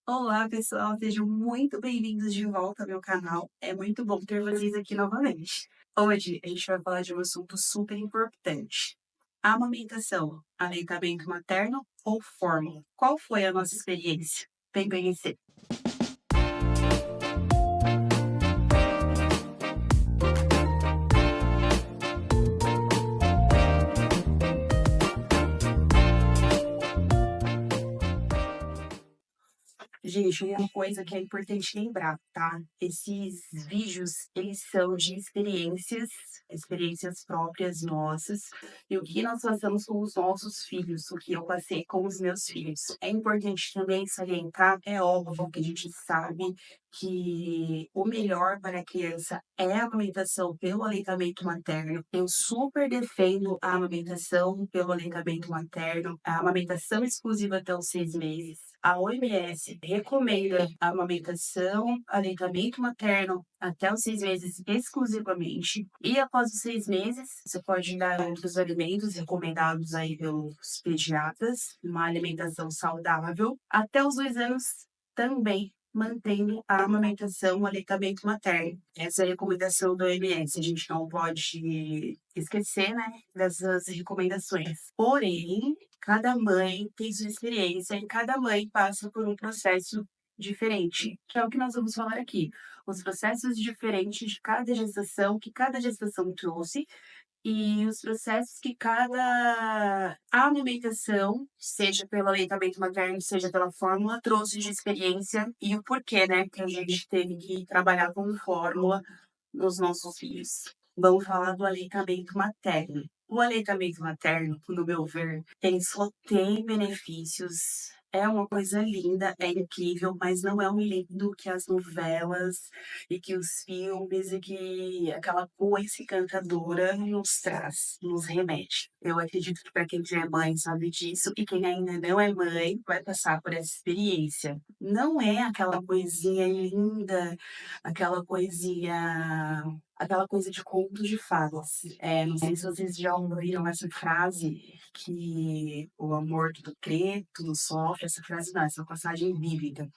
Olá, pessoal, sejam muito bem-vindos de volta ao meu canal. É muito bom ter vocês aqui novamente. Hoje a gente vai falar de um assunto super importante: amamentação, aleitamento materno ou fórmula. Qual foi a nossa experiência? Vem conhecer. Gente, uma coisa que é importante lembrar, tá? Esses vídeos, eles são de experiências próprias nossas, e o que nós passamos com os nossos filhos, o que eu passei com os meus filhos. É importante também salientar, é óbvio que a gente sabe que o melhor para a criança é a amamentação pelo aleitamento materno. Eu super defendo a amamentação pelo aleitamento materno, a amamentação exclusiva até os 6 meses. A OMS recomenda a amamentação, aleitamento materno até os 6 meses exclusivamente. E após os 6 meses, você pode dar outros alimentos recomendados aí pelos pediatras, uma alimentação saudável. Até os 2 anos também mantendo a amamentação, o aleitamento materno. Essa é a recomendação da OMS. A gente não pode esquecer, né, dessas recomendações. Porém, cada mãe tem sua experiência e cada mãe passa por um processo diferente, que é o que nós vamos falar aqui. Os processos diferentes de cada gestação, que cada gestação trouxe, e os processos que cada amamentação, seja pelo aleitamento materno, seja pela fórmula, trouxe de experiência e o porquê, né, que a gente teve que trabalhar com fórmula nos nossos filhos. Vamos falar do aleitamento materno. O aleitamento materno, no meu ver, ele só tem benefícios. É uma coisa linda, é incrível, mas não é um lindo que as novelas e que os filmes e que aquela coisa encantadora nos traz, nos remete. Eu acredito que para quem já é mãe sabe disso e quem ainda não é mãe vai passar por essa experiência. Não é aquela coisinha linda, aquela coisa de contos de fadas. Não sei se vocês já ouviram essa frase, que o amor tudo crê, tudo sofre. Essa frase não, essa é uma passagem bíblica.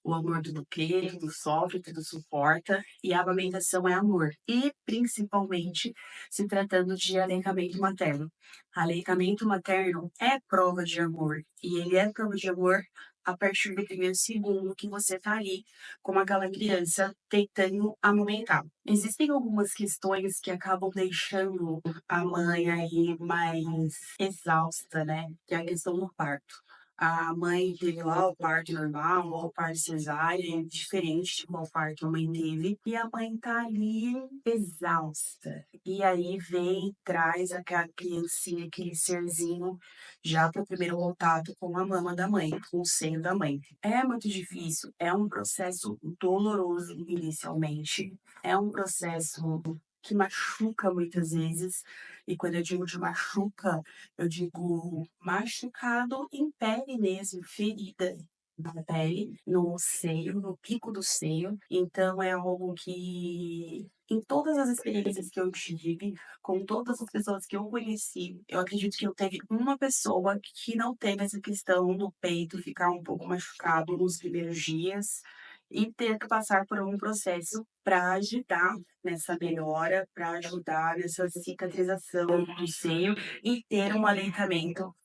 O amor tudo crê, tudo sofre, tudo suporta, e a amamentação é amor. E, principalmente, se tratando de aleitamento materno. Aleitamento materno é prova de amor, e ele é prova de amor a partir do primeiro segundo que você tá ali com aquela criança tentando amamentar. Existem algumas questões que acabam deixando a mãe aí mais exausta, né? Que é a questão do parto. A mãe teve lá o parto normal ou o parto cesárea, é diferente de qual parto a mãe teve, e a mãe tá ali exausta. E aí vem e traz aquela criancinha, aquele serzinho, já para o primeiro contato com a mama da mãe, com o seio da mãe. É muito difícil, é um processo doloroso inicialmente, é um processo que machuca muitas vezes, e quando eu digo de machuca, eu digo machucado em pele mesmo, ferida na pele, no seio, no pico do seio. Então é algo que, em todas as experiências que eu tive, com todas as pessoas que eu conheci, eu acredito que eu teve uma pessoa que não teve essa questão do peito ficar um pouco machucado nos primeiros dias e ter que passar por um processo para ajudar nessa melhora, para ajudar nessa cicatrização do seio e ter um aleitamento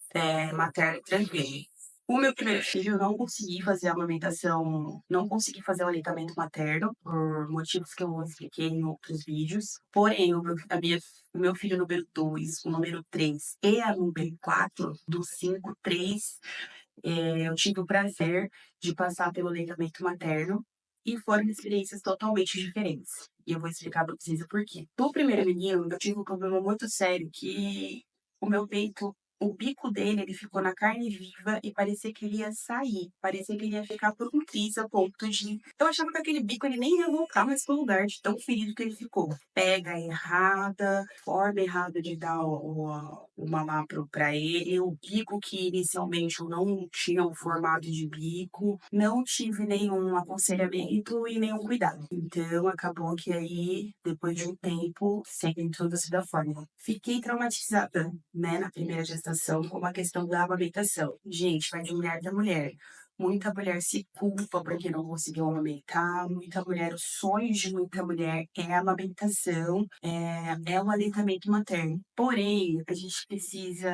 materno tranquilo. O meu primeiro filho, eu não consegui fazer a amamentação, não consegui fazer o aleitamento materno, por motivos que eu expliquei em outros vídeos. Porém, o meu filho número 2, o número 3 e a número 4, do 5, 3, eu tive o prazer de passar pelo aleitamento materno e foram experiências totalmente diferentes. E eu vou explicar para vocês o porquê. Do primeiro menino, eu tive um problema muito sério que o meu peito, o bico dele, ele ficou na carne viva e parecia que ele ia sair. Parecia que ele ia ficar por um triz a ponto de... Eu achava que aquele bico ele nem ia voltar mais pro lugar de tão ferido que ele ficou. Pega errada, forma errada de dar o mamar pra ele, o bico que inicialmente eu não tinha o formato de bico, não tive nenhum aconselhamento e nenhum cuidado. Então, acabou que aí, depois de um tempo, sempre introduzida a fórmula. Fiquei traumatizada, né, na primeira gestação, com a questão da amamentação. Gente, vai de mulher para mulher. Muita mulher se culpa porque não conseguiu amamentar, muita mulher, o sonho de muita mulher é a amamentação, é o aleitamento materno. Porém, a gente precisa,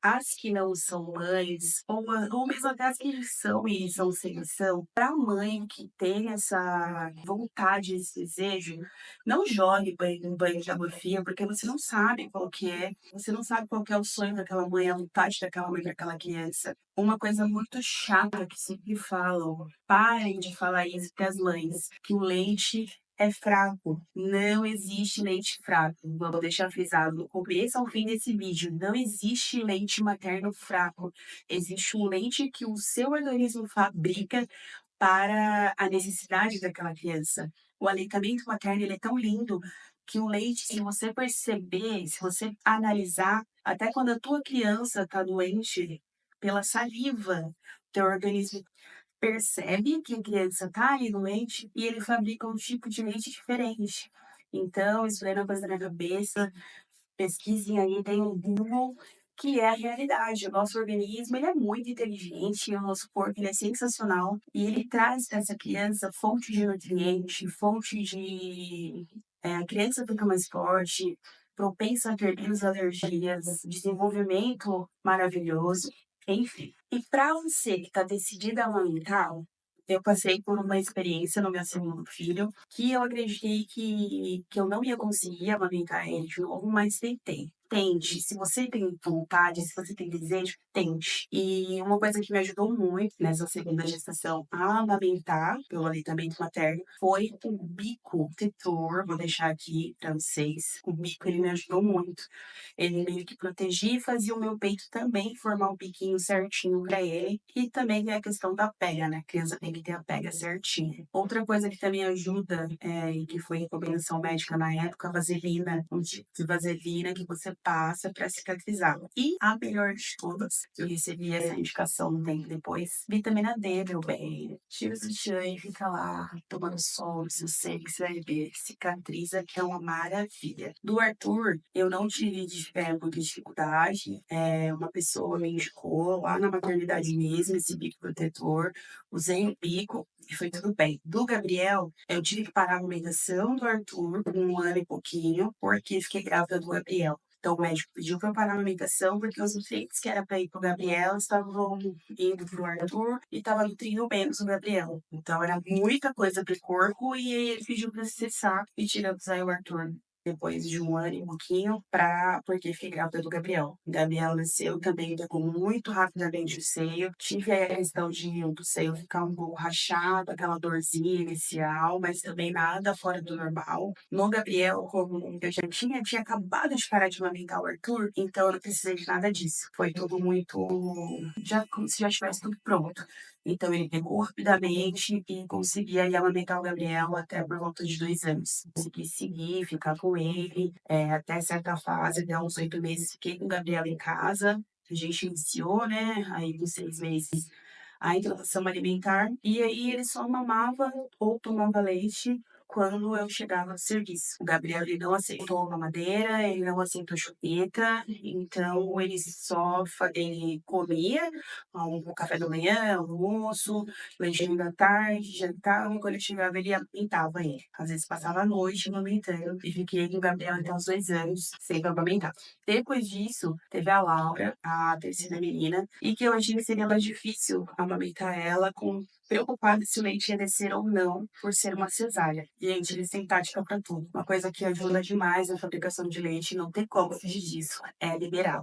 as que não são mães, ou mesmo até as que são e são sem noção, para a mãe que tem essa vontade, esse desejo, não jogue um banho de água fria, porque você não sabe qual que é, você não sabe qual que é o sonho daquela mãe, a vontade daquela mãe para aquela criança. Uma coisa muito chata que sempre falam, parem de falar isso para as mães, que o leite é fraco. Não existe leite fraco. Vou deixar frisado do começo ao fim desse vídeo. Não existe leite materno fraco. Existe um leite que o seu organismo fabrica para a necessidade daquela criança. O aleitamento materno ele é tão lindo que o leite, se você perceber, se você analisar, até quando a tua criança está doente, pela saliva, teu organismo percebe que a criança está ali doente e ele fabrica um tipo de leite diferente. Então, isso aí não é coisa da minha cabeça. Pesquisem aí, tem um Google, que é a realidade. O nosso organismo ele é muito inteligente, o nosso corpo ele é sensacional e ele traz para essa criança fonte de nutriente, fonte de... a criança fica mais forte, propensa a ter menos alergias, desenvolvimento maravilhoso, enfim. E para você que está decidida a amamentar, eu passei por uma experiência no meu segundo filho, que eu acreditei que eu não ia conseguir amamentar ele de novo, mas tentei. Tente, se você tem vontade, se você tem desejo, tente. E uma coisa que me ajudou muito nessa segunda gestação a amamentar pelo aleitamento materno foi o bico protetor. Vou deixar aqui para vocês. O bico ele me ajudou muito. Ele meio que protegia e fazia o meu peito também formar um biquinho certinho para ele. E também tem a questão da pega, né? A criança tem que ter a pega certinha. Outra coisa que também ajuda, e que foi recomendação médica na época, a vaselina. Um tipo de vaselina que você passa para cicatrizar. E a melhor de todas, eu recebi essa indicação um tempo depois, vitamina D, meu bem. Tira o sutiã e fica lá, tomando sol no seu seio, que você vai ver, cicatriza, que é uma maravilha. Do Arthur, eu não tive muita dificuldade. Uma pessoa me indicou lá na maternidade mesmo, esse bico protetor. Usei o bico e foi tudo bem. Do Gabriel, eu tive que parar a amamentação do Arthur por 1 ano e pouquinho, porque fiquei grávida do Gabriel. Então, o médico pediu para eu parar a amamentação, porque os nutrientes que era para ir para o Gabriel estavam indo para o Arthur e estava nutrindo menos o Gabriel. Então, era muita coisa para o corpo e ele pediu para cessar e tiramos aí o Arthur depois de 1 ano e pouquinho, porque fiquei grávida do Gabriel. O Gabriel nasceu também, pegou muito rapidamente o seio. Tive aí a questão do seio ficar um pouco rachado, aquela dorzinha inicial, mas também nada fora do normal. No Gabriel, como eu já tinha acabado de parar de amamentar o Arthur, então eu não precisei de nada disso. Foi tudo muito, já como se já estivesse tudo pronto. Então ele pegou rapidamente e consegui aí amamentar o Gabriel até por volta de 2 anos. Consegui seguir, ficar com ele, até certa fase, até uns 8 meses, fiquei com o Gabriel em casa. A gente iniciou, né, aí dos 6 meses, a introdução alimentar, e aí ele só mamava ou tomava leite quando eu chegava do serviço. O Gabriel, ele não aceitou mamadeira, ele não aceitou chupeta, então ele comia o café da manhã, almoço, lanchinho da tarde, jantava, e quando ele chegava ele amamentava ele. Às vezes passava a noite amamentando, e fiquei com o Gabriel até os 2 anos, sem amamentar. Depois disso, teve a Laura, a terceira menina, e que eu achei que seria mais difícil amamentar ela, preocupada se o leite ia descer ou não, por ser uma cesárea. Gente, eles têm tática para tudo. Uma coisa que ajuda demais na fabricação de leite, não tem como fugir disso, é liberar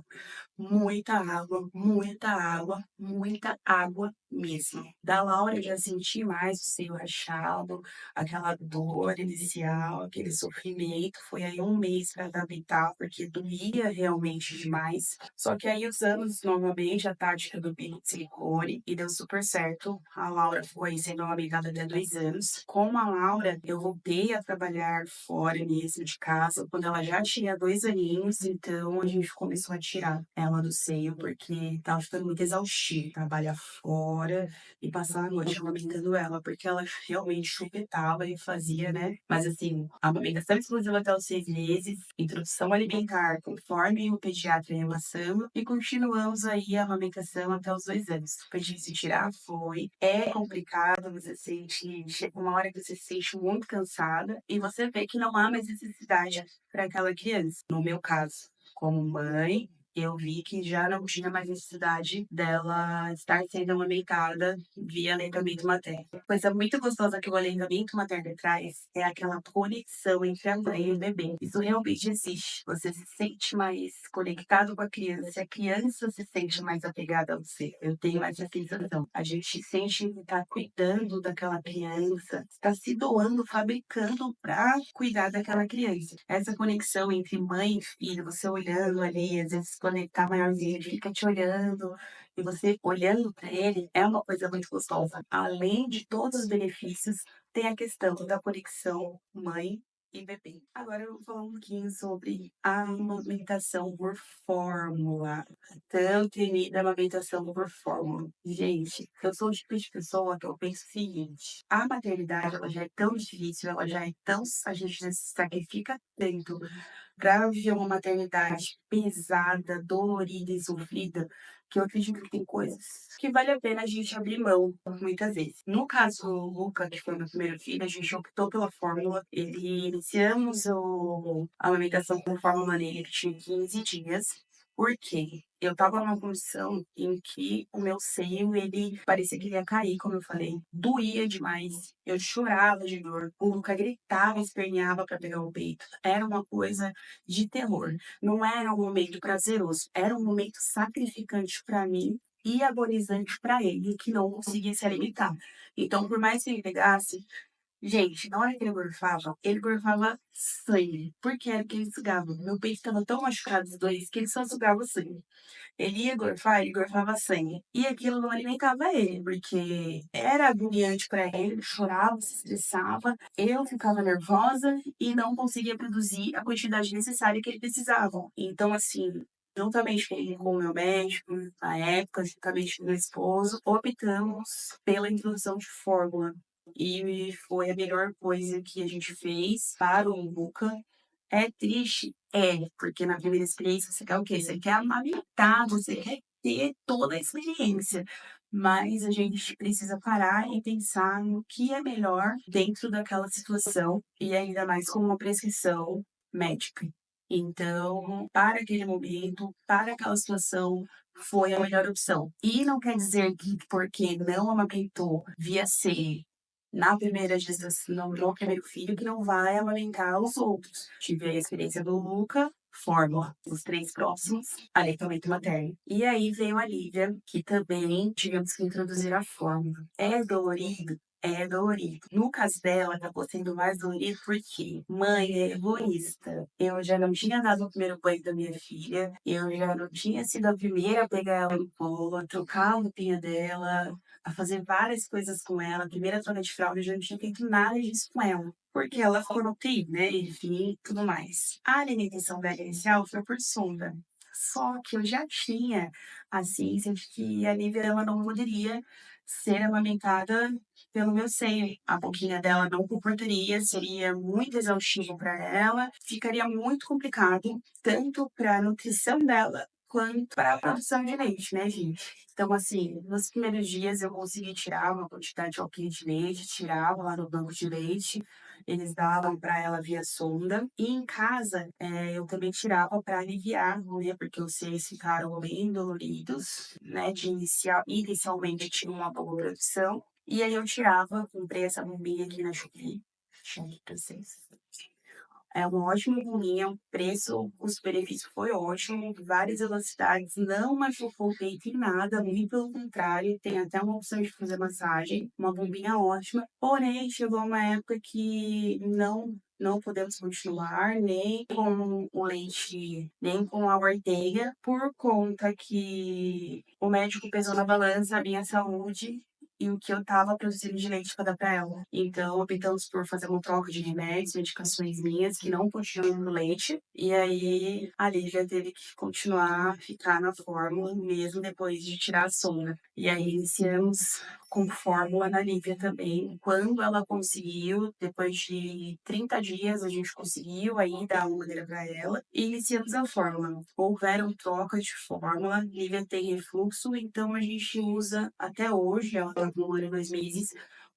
muita água, muita água, muita água mesmo. Da Laura eu já senti mais o seio rachado, aquela dor inicial, aquele sofrimento. Foi aí 1 mês para adaptar, porque doía realmente demais. Só que aí usamos novamente a tática do pino de silicone e deu super certo. A Laura ficou aí sendo amamentada até 2 anos. Com a Laura, eu voltei a trabalhar fora mesmo de casa, quando ela já tinha 2 aninhos, então a gente começou a tirar ela do seio, porque estava ficando muito exaustivo, trabalhar fora e passar a noite amamentando ela, porque ela realmente chupetava e fazia, né? Mas assim, a amamentação exclusiva até os 6 meses, introdução alimentar conforme o pediatra ia passando, e continuamos aí a amamentação até os 2 anos. Foi difícil tirar, foi. É complicado, você sente, chega uma hora que você se sente muito cansada e você vê que não há mais necessidade para aquela criança. No meu caso, como mãe, eu vi que já não tinha mais necessidade dela estar sendo amamentada via aleitamento materno. Coisa muito gostosa que o aleitamento materno traz é aquela conexão entre a mãe e o bebê. Isso realmente existe. Você se sente mais conectado com a criança se sente mais apegada a você. Eu tenho essa sensação. A gente sente que está cuidando daquela criança, está se doando, fabricando para cuidar daquela criança. Essa conexão entre mãe e filho, você olhando ali, às vezes quando ele tá maiorzinho, ele fica te olhando, e você olhando para ele, é uma coisa muito gostosa. Além de todos os benefícios, tem a questão da conexão mãe e bebê. Agora eu vou falar um pouquinho sobre a amamentação por fórmula, tão temida amamentação por fórmula. Gente, eu sou o tipo de pessoa que eu penso o seguinte: a maternidade ela já é tão difícil, ela já é tão, a gente já se sacrifica tanto para viver uma maternidade pesada, dolorida e sofrida, que eu acredito que tem coisas que vale a pena a gente abrir mão, muitas vezes. No caso do Luca, que foi meu primeiro filho, a gente optou pela fórmula. Ele iniciamos a amamentação com fórmula nele, que tinha 15 dias. Por quê? Eu estava numa condição em que o meu seio, ele parecia que ele ia cair, como eu falei. Doía demais. Eu chorava de dor. O Luca gritava, esperneava para pegar o peito. Era uma coisa de terror. Não era um momento prazeroso, era um momento sacrificante para mim e agonizante para ele, que não conseguia se alimentar. Então, por mais que ele pegasse, gente, na hora que ele gorfava sangue, porque era o que ele sugava. Meu peito estava tão machucado os dois que ele só sugava sangue. Ele ia gorfar, ele gorfava sangue. E aquilo não alimentava ele, porque era agoniante para ele, ele chorava, se estressava, eu ficava nervosa e não conseguia produzir a quantidade necessária que ele precisava. Então, assim, juntamente com o meu médico, na época, juntamente com meu esposo, optamos pela introdução de fórmula. E foi a melhor coisa que a gente fez para o Luca. É triste? É, porque na primeira experiência você quer o quê? Você quer amamentar, você quer ter toda a experiência. Mas a gente precisa parar e pensar no que é melhor dentro daquela situação, e ainda mais com uma prescrição médica. Então, para aquele momento, para aquela situação, foi a melhor opção. E não quer dizer que porque não amamentou via ser na primeira gestação, no primeiro filho, que não vai amamentar os outros. Tive a experiência do Luca, fórmula. Os 3 próximos, aleitamento materno. E aí veio a Lívia, que também tivemos que introduzir a fórmula. É dolorido? É dolorido. No caso dela, acabou sendo mais dolorido porque mãe é egoísta. Eu já não tinha dado o primeiro banho da minha filha, eu já não tinha sido a primeira a pegar ela no colo, a trocar a roupinha dela, a fazer várias coisas com ela. A primeira troca de fralda eu já não tinha feito nada disso com ela. Porque ela ficou no UTI, né? Enfim, tudo mais. A alimentação dela inicial foi por sonda. Só que eu já tinha a ciência de que a Lívia ela não poderia ser amamentada pelo meu seio. A boquinha dela não comportaria, seria muito exaustivo para ela, ficaria muito complicado, tanto para a nutrição dela quanto para a produção de leite, né, gente? Então, assim, nos primeiros dias eu consegui tirar uma quantidade ok de leite, tirava lá no banco de leite, eles davam para ela via sonda. E em casa, eu também tirava para aliviar, né? Porque os seios ficaram bem doloridos, né? Inicialmente tinha uma boa produção. E aí eu tirava, comprei essa bombinha aqui na Shopee. Deixa eu aqui pra vocês. É uma ótima bombinha, o preço, custo-benefício foi ótimo, várias velocidades, não machucou o peito em nada, muito pelo contrário, tem até uma opção de fazer massagem, uma bombinha ótima. Porém, chegou uma época que não podemos continuar nem com o leite, nem com a ordenha, por conta que o médico pesou na balança a minha saúde e o que eu estava produzindo de leite para dar para ela. Então, optamos por fazer uma troca de remédios, medicações minhas que não continuam no leite, e aí a Lívia teve que continuar a ficar na fórmula mesmo depois de tirar a sonda. E aí iniciamos com fórmula na Lívia também. Quando ela conseguiu, depois de 30 dias, a gente conseguiu aí dar uma madeira para ela e iniciamos a fórmula. Houveram trocas de fórmula, Lívia tem refluxo, então a gente usa até hoje, ela está com 1 ano e 2 meses,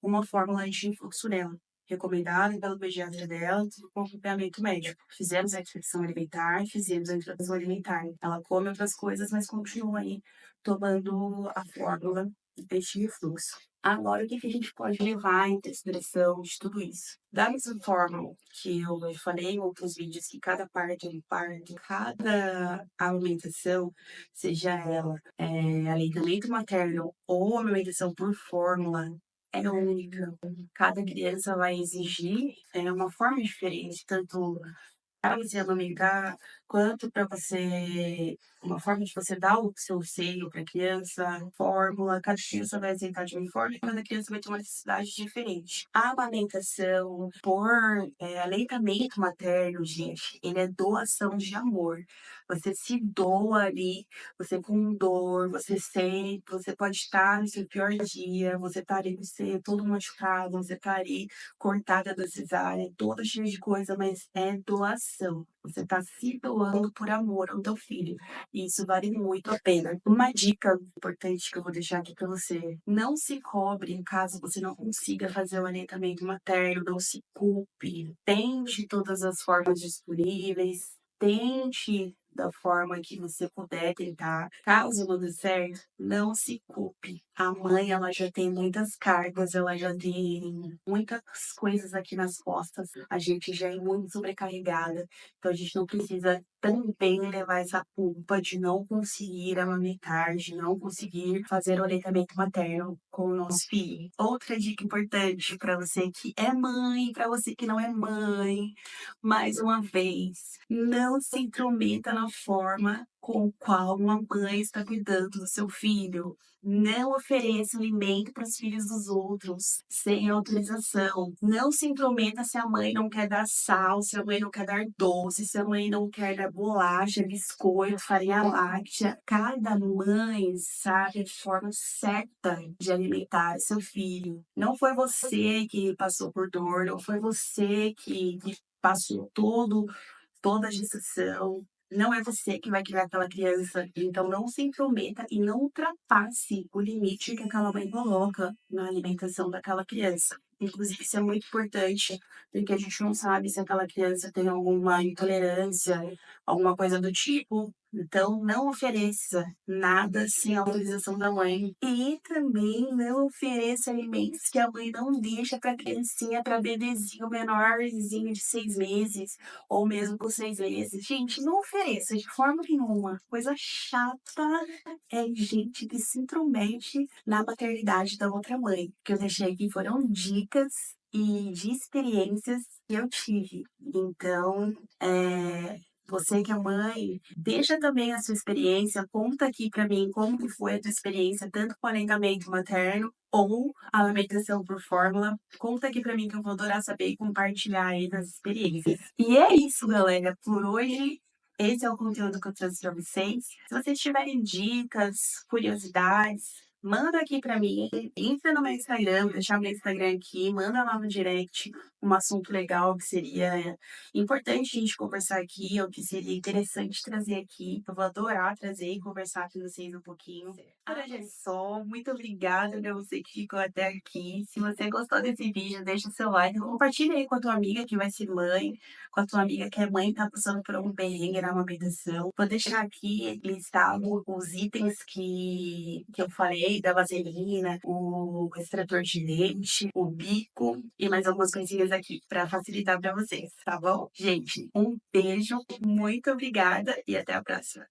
uma fórmula anti-refluxo nela. Recomendada pelo pediatra dela, com acompanhamento médico. Fizemos a introdução alimentar, fizemos a introdução alimentar. Ela come outras coisas, mas continua aí tomando a fórmula deste refluxo. Agora, o que a gente pode levar em consideração de tudo isso? Da mesma forma que eu falei em outros vídeos, que cada parte é um parto, cada alimentação, seja ela aleitamento materno ou amamentação por fórmula, é única. Cada criança vai exigir uma forma diferente, tanto para você amamentar, quanto para você uma forma de você dar o seu seio para a criança, fórmula, cada criança vai aceitar de uma forma e cada criança vai ter uma necessidade diferente. A amamentação por aleitamento materno, gente, ele é doação de amor. Você se doa ali, você com dor, você sente, você pode estar no seu pior dia, você tá ali, você todo machucado, você tá ali cortada da cesárea, toda cheia de coisa, mas é doação. Você está se doando por amor ao teu filho. E isso vale muito a pena. Uma dica importante que eu vou deixar aqui para você: não se cobre caso você não consiga fazer o aleitamento materno, não se culpe. Tente todas as formas disponíveis, tente da forma que você puder tentar. Caso não dê certo, não se culpe. A mãe, ela já tem muitas cargas, ela já tem muitas coisas aqui nas costas. A gente já é muito sobrecarregada, então a gente não precisa também levar essa culpa de não conseguir amamentar, de não conseguir fazer o aleitamento materno com o nosso filho. Outra dica importante para você que é mãe, para você que não é mãe, mais uma vez, não se intrometa na forma com qual uma mãe está cuidando do seu filho. Não ofereça alimento para os filhos dos outros sem autorização. Não se intrometa se a mãe não quer dar sal, se a mãe não quer dar doce, se a mãe não quer dar bolacha, biscoito, farinha láctea. Cada mãe sabe a forma certa de alimentar seu filho. Não foi você que passou por dor, não foi você que passou toda a gestação. Não é você que vai criar aquela criança, então não se intrometa e não ultrapasse o limite que aquela mãe coloca na alimentação daquela criança. Inclusive, isso é muito importante, porque a gente não sabe se aquela criança tem alguma intolerância, alguma coisa do tipo. Então, não ofereça nada sem autorização da mãe. E também não ofereça alimentos que a mãe não deixa para criancinha, para bebezinho menorzinho de 6 meses ou mesmo por 6 meses. Gente, não ofereça de forma nenhuma. Coisa chata é gente que se intromete na maternidade da outra mãe. Que eu deixei aqui foram dicas e de experiências que eu tive. Então, você que é mãe, deixa também a sua experiência, conta aqui pra mim como que foi a tua experiência, tanto com o aleitamento materno ou a amamentação por fórmula. Conta aqui pra mim que eu vou adorar saber e compartilhar aí das experiências. E é isso, galera. Por hoje, esse é o conteúdo que eu trouxe pra vocês. Se vocês tiverem dicas, curiosidades, manda aqui pra mim. Entra no meu Instagram, vou deixar meu Instagram aqui, manda lá no direct um assunto legal que seria importante a gente conversar aqui, ou que seria interessante trazer aqui. Eu vou adorar trazer e conversar com vocês um pouquinho. Por hoje é só. Muito obrigada pra você que ficou até aqui. Se você gostou desse vídeo, deixa seu like. Compartilha aí com a tua amiga que vai ser mãe, com a tua amiga que é mãe e tá passando por um perrengue na amamentação. Vou deixar aqui listado os itens que eu falei, da vaselina, o extrator de leite, o bico e mais algumas coisinhas aqui para facilitar para vocês, tá bom? Gente, um beijo, muito obrigada e até a próxima.